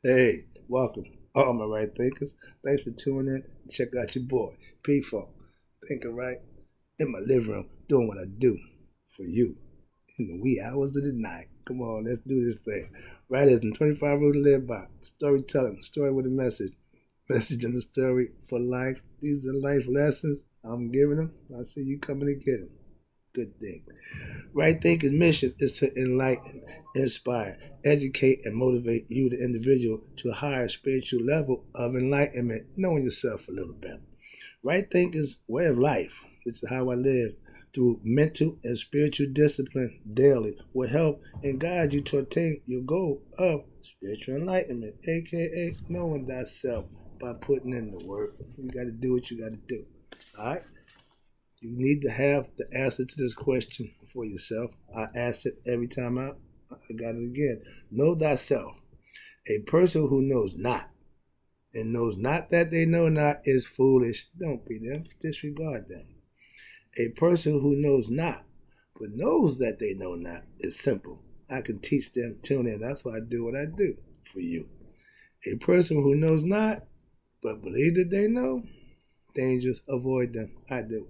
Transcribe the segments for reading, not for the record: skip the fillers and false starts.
Hey, welcome, all my right thinkers. Thanks for tuning in. Check out your boy, P-Funk, thinking right in my living room, doing what I do for you in the wee hours of the night. Come on, let's do this thing. Right as in 25 Rules to Live By. Storytelling, story with a message. Message in the story for life. These are life lessons I'm giving them. I see you coming to get them. Good thing. Right thinking mission is to enlighten, inspire, educate, and motivate you, the individual, to a higher spiritual level of enlightenment, knowing yourself a little better. Right thinking's way of life, which is how I live, through mental and spiritual discipline daily, will help and guide you to attain your goal of spiritual enlightenment, aka knowing thyself by putting in the work. You got to do what you got to do. All right? You need to have the answer to this question for yourself. I ask it every time I got it again. Know thyself. A person who knows not and knows not that they know not is foolish. Don't be them. Disregard them. A person who knows not but knows that they know not is simple. I can teach them. Tune in. That's why I do what I do for you. A person who knows not but believe that they know, dangerous. Avoid them. I do.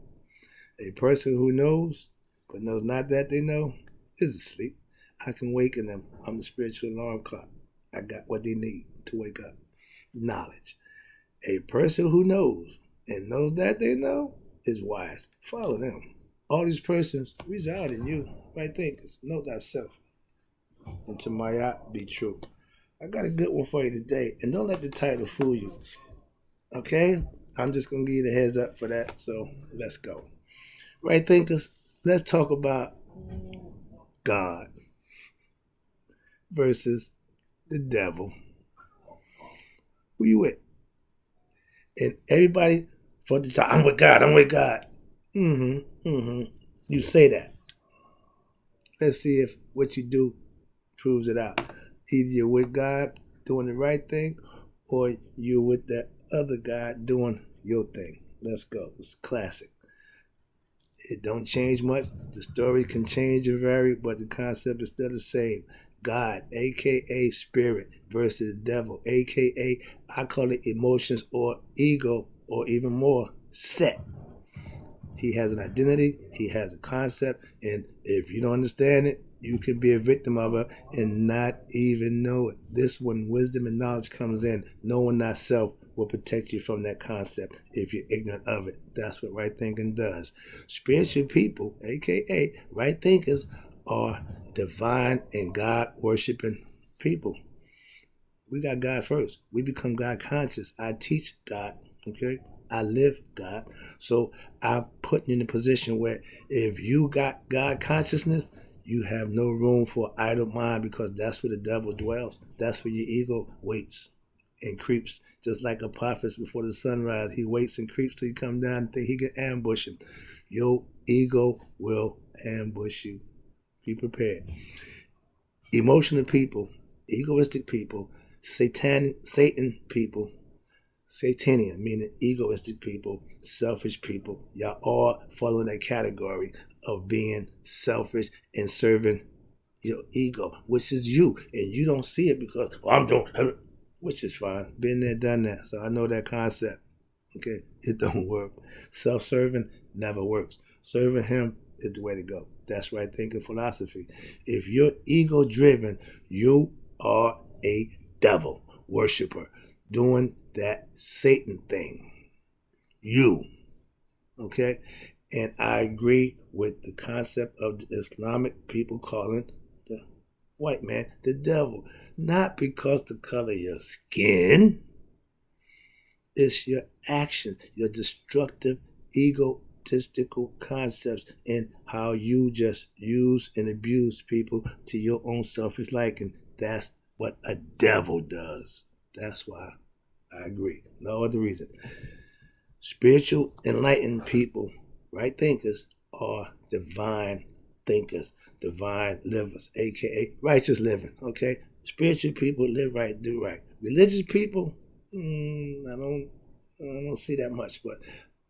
A person who knows, but knows not that they know, is asleep. I can waken them. I'm the spiritual alarm clock. I got what they need to wake up. Knowledge. A person who knows and knows that they know is wise. Follow them. All these persons reside in you. Right thinkers. Know thyself. And to my yacht, be true. I got a good one for you today. And don't let the title fool you. Okay? I'm just going to give you the heads up for that. So let's go. Right thinkers, let's talk about God versus the devil. Who you with? And everybody for the time, I'm with God, I'm with God. You say that. Let's see if what you do proves it out. Either you're with God doing the right thing, or you're with that other God doing your thing. Let's go. It's classic. It don't change much. The story can change and vary, but the concept is still the same. God, aka spirit, versus devil, aka I call it emotions or ego, or even more, set. He has an identity, he has a concept, and if you don't understand it, you can be a victim of it and not even know it. This when wisdom and knowledge comes in, knowing thyself will protect you from that concept if you're ignorant of it. That's what right thinking does. Spiritual people, aka right thinkers, are divine and God worshiping people. We got God first. We become God conscious. I teach God, okay? I live God. So I'm putting you in a position where if you got God consciousness, you have no room for idle mind, because that's where the devil dwells. That's where your ego waits and creeps. Just like a prophet before the sunrise, he waits and creeps till he come down and think he can ambush him. Your ego will ambush you. Be prepared. Emotional people, egoistic people, Satan people, Satanian, meaning egoistic people, selfish people. Y'all all fall in that category of being selfish and serving your ego, which is you. And you don't see it because, I'm doing, which is fine. Been there, done that. So I know that concept. Okay? It don't work. Self-serving never works. Serving him is the way to go. That's right thinking philosophy. If you're ego-driven, you are a devil worshiper doing that Satan thing. You. Okay? And I agree with the concept of the Islamic people calling the white man the devil. Not because the color of your skin. It's your actions, your destructive, egotistical concepts, and how you just use and abuse people to your own selfish liking. That's what a devil does. That's why I agree. No other reason. Spiritual, enlightened people, right thinkers, are divine thinkers, divine livers, aka righteous living. Okay? Spiritual people live right, do right. Religious people, I don't see that much, but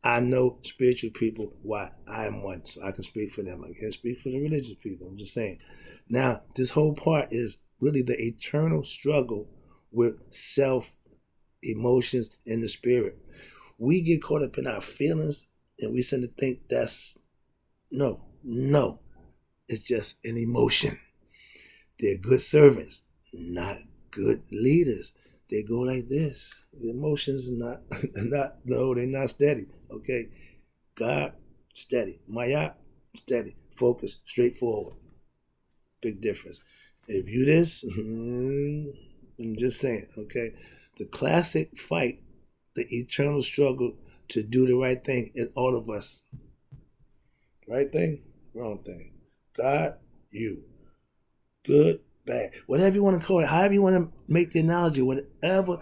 I know spiritual people. Why? I am one, so I can speak for them. I can't speak for the religious people. I'm just saying. Now, this whole part is really the eternal struggle with self, emotions, and the spirit. We get caught up in our feelings and we tend to think that's no. It's just an emotion. They're good servants, not good leaders. They go like this. The emotions are they're not steady. Okay. God, steady. Maya, steady. Focus, straightforward. Big difference. If you this, I'm just saying, okay. The classic fight, the eternal struggle to do the right thing in all of us. Right thing, wrong thing. God, you. Good, bad. Whatever you want to call it, however you want to make the analogy, whatever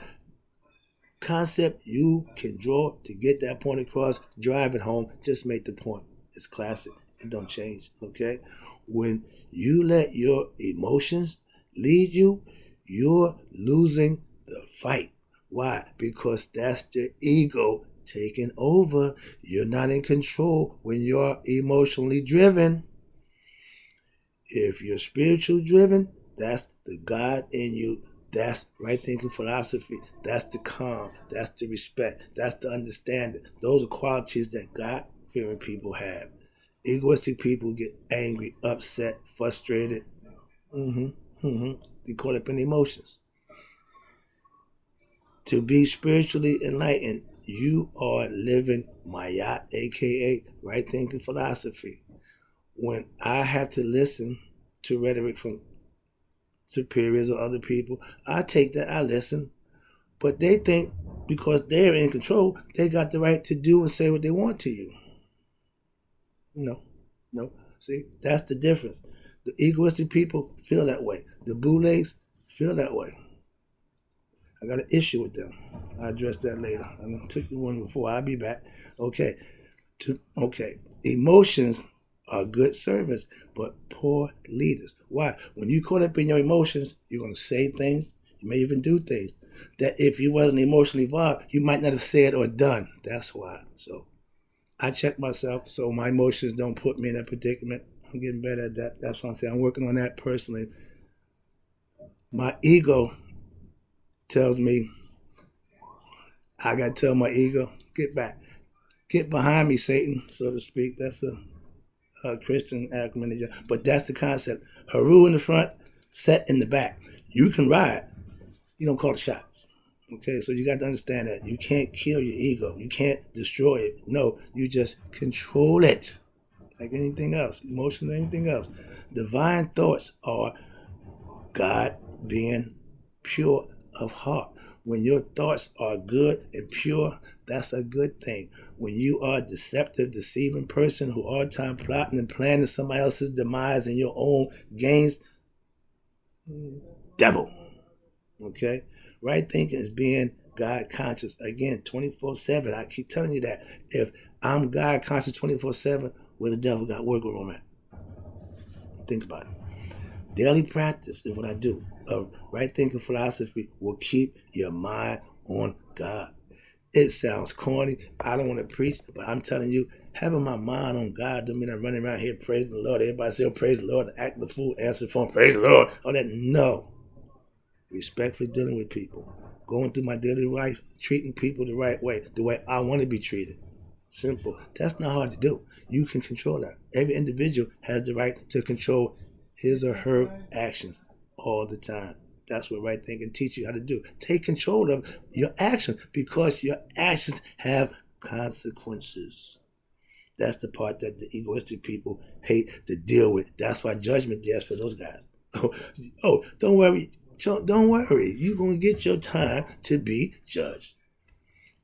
concept you can draw to get that point across, drive it home, just make the point. It's classic. It don't change. Okay? When you let your emotions lead you, you're losing the fight. Why? Because that's the ego taking over. You're not in control when you're emotionally driven. If you're spiritual driven, that's the God in you. That's right thinking philosophy. That's the calm. That's the respect. That's the understanding. Those are qualities that God fearing people have. Egoistic people get angry, upset, frustrated. They caught up in emotions. To be spiritually enlightened, you are living Maya, aka right thinking philosophy. When I have to listen to rhetoric from superiors or other people, I take that, I listen, but they think because they're in control, they got the right to do and say what they want to you. No, no. See, that's the difference. The egoistic people feel that way. The bootlegs feel that way. I got an issue with them. I'll address that later. I took the one before. I'll be back. Okay. Okay. Emotions are good servants, but poor leaders. Why? When you caught up in your emotions, you're going to say things. You may even do things that if you wasn't emotionally involved, you might not have said or done. That's why. So I check myself so my emotions don't put me in that predicament. I'm getting better at that. That's what I'm saying. I'm working on that personally. My ego tells me, I got to tell my ego, get back. Get behind me, Satan, so to speak. That's a Christian acronym. But that's the concept. Haru in the front, Set in the back. You can ride. You don't call the shots. Okay, so you got to understand that. You can't kill your ego. You can't destroy it. No, you just control it. Like anything else, emotions, anything else. Divine thoughts are God being pure of heart. When your thoughts are good and pure, that's a good thing. When you are a deceptive, deceiving person who all the time plotting and planning somebody else's demise and your own gains, devil. Okay? Right thinking is being God conscious. Again, 24/7. I keep telling you that. If I'm God conscious 24/7, where the devil got wiggle room at? Think about it. Daily practice is what I do. Right thinking philosophy will keep your mind on God. It sounds corny. I don't want to preach, but I'm telling you, having my mind on God don't mean I'm running around here praising the Lord. Everybody say, oh, praise the Lord, act the fool, answer the phone, praise the Lord. All that, no. Respectfully dealing with people. Going through my daily life, treating people the right way, the way I want to be treated. Simple. That's not hard to do. You can control that. Every individual has the right to control his or her actions all the time. That's what right thinking teach you how to do. Take control of your actions because your actions have consequences. That's the part that the egoistic people hate to deal with. That's why judgment is for those guys. Oh, don't worry. Don't worry. You're going to get your time to be judged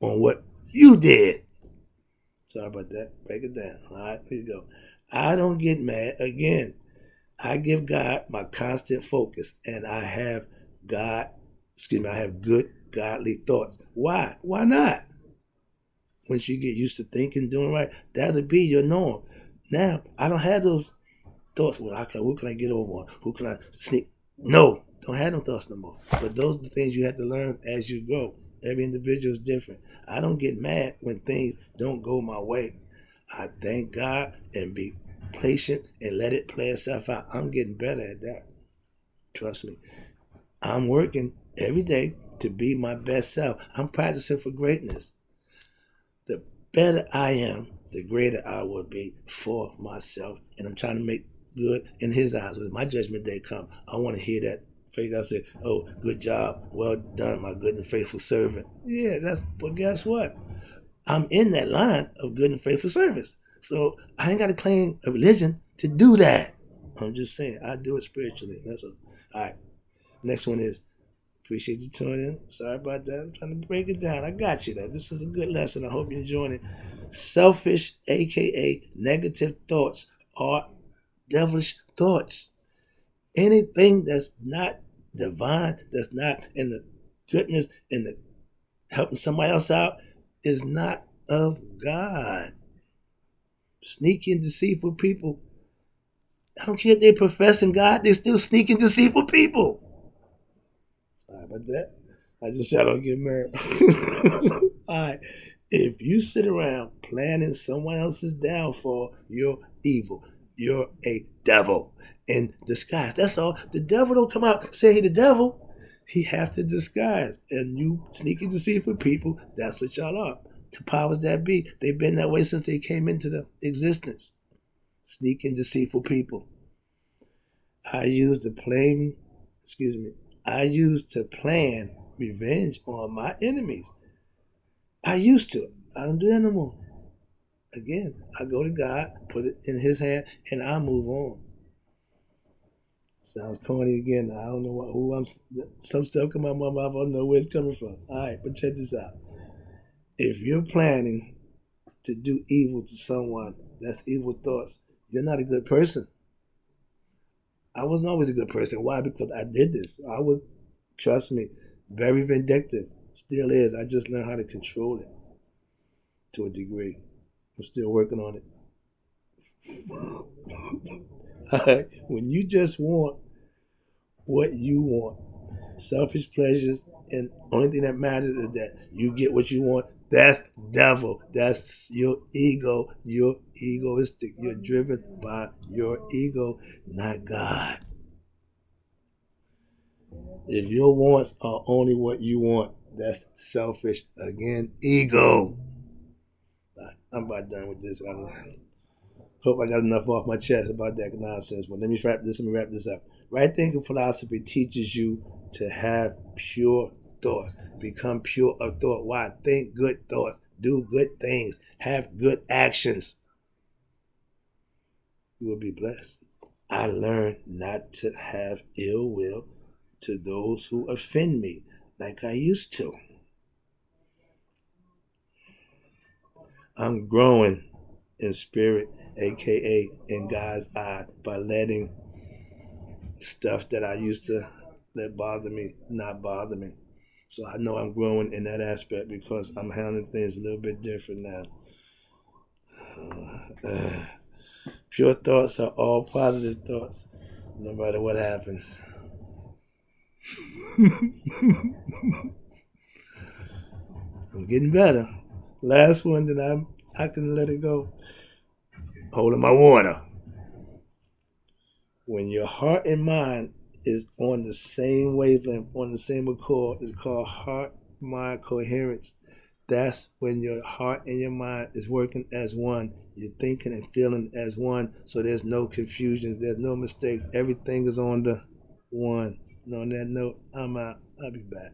on what you did. Sorry about that. Break it down. All right, here you go. I don't get mad. Again, I give God my constant focus, and I have I have good godly thoughts. Why? Why not? Once you get used to thinking, doing right, that'll be your norm. Now, I don't have those thoughts. Well, who can I get over on? Who can I sneak? No, don't have them thoughts no more. But those are the things you have to learn as you grow. Every individual is different. I don't get mad when things don't go my way. I thank God and be patient and let it play itself out. I'm getting better at that. Trust me. I'm working every day to be my best self. I'm practicing for greatness. The better I am, the greater I will be for myself. And I'm trying to make good in his eyes. When my judgment day come, I want to hear that faith. I say, oh, good job. Well done, my good and faithful servant. Yeah, but guess what? I'm in that line of good and faithful service. So I ain't got to claim a religion to do that. I'm just saying, I do it spiritually. That's all. All right. Next one is, appreciate you tuning in. Sorry about that. I'm trying to break it down. I got you, though. This is a good lesson. I hope you're enjoying it. Selfish, a.k.a. negative thoughts, are devilish thoughts. Anything that's not divine, that's not in the goodness and the helping somebody else out, is not of God. Sneaky and deceitful people, I don't care if they're professing God, they're still sneaky and deceitful people. Sorry about that. I just said I don't get married. All right. If you sit around planning someone else's downfall, you're evil. You're a devil in disguise. That's all. The devil don't come out saying he the devil. He have to disguise. And you sneaky deceitful people, that's what y'all are. To powers that be. They've been that way since they came into the existence. Sneaking deceitful people. I used to plan revenge on my enemies. I used to. I don't do that no more. Again, I go to God, put it in his hand, and I move on. Sounds corny again. I don't know who I'm. Some stuff come out of my mouth. I don't know where it's coming from. All right, but check this out. If you're planning to do evil to someone, that's evil thoughts. You're not a good person. I wasn't always a good person. Why? Because I did this. I was, trust me, very vindictive. Still is. I just learned how to control it to a degree. I'm still working on it. When you just want what you want, selfish pleasures, and only thing that matters is that you get what you want, that's devil. That's your ego. You're egoistic. You're driven by your ego, not God. If your wants are only what you want, that's selfish. Again, ego. I'm about done with this. I hope I got enough off my chest about that nonsense. But let me wrap this up. Right thinking philosophy teaches you to have pure thoughts. Become pure of thought. Why? Think good thoughts. Do good things. Have good actions. You will be blessed. I learned not to have ill will to those who offend me like I used to. I'm growing in spirit, aka in God's eye, by letting stuff that I used to let bother me not bother me. So I know I'm growing in that aspect because I'm handling things a little bit different now. Pure thoughts are all positive thoughts, no matter what happens. I'm getting better. Last one, then I can let it go. Holding my water. When your heart and mind is on the same wavelength, on the same accord, it's called heart-mind coherence. That's when your heart and your mind is working as one. You're thinking and feeling as one, so there's no confusion, there's no mistake. Everything is on the one. And on that note, I'm out. I'll be back.